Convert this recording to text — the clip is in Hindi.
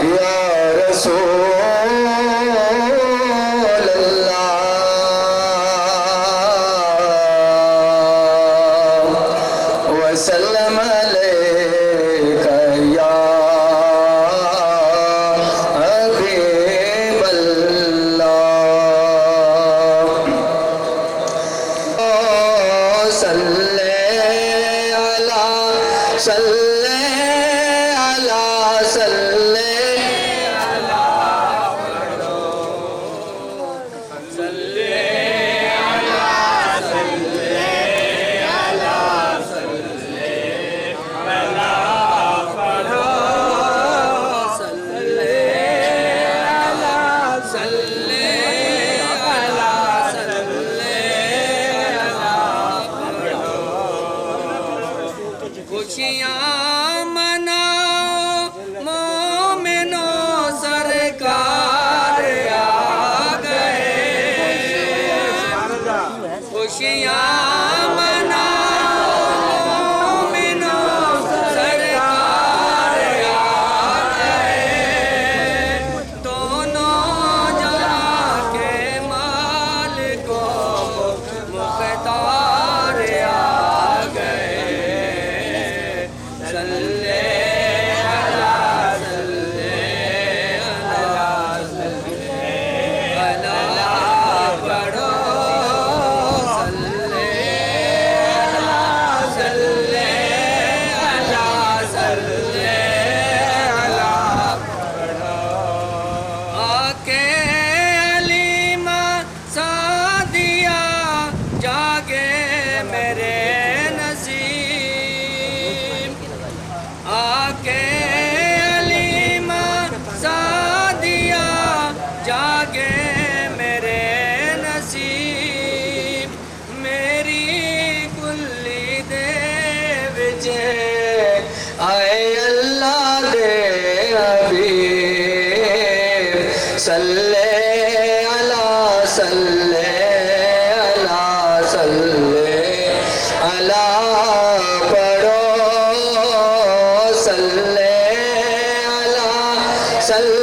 या रसूल अल्लाह वसल्लम अलैका या हबीब अल्लाह सल्ले अला सल्ले अला सल्ले खुशियाँ मनाओ मोमिनो सरकार आ गए। खुशियाँ मनाओ मोमिनो सरकार आ गए। दोनों जहाँ के मालिकों मुख्तार आ गए। सल्ले अला सल्ले अला सल्ले अला पढ़ो सल्ले अला सल्ले अला सल्ले अला पढ़ो। आके अलीमा सादिया जागे मेरे आके अलीमा सादिया जागे मेरे नसीब। मेरी कुल्ली दे विच आए अल्लाह दे हबीब। सल्ले अला सल्ले अला सल्ले अला पढ़ो सल्ले अला सल्ले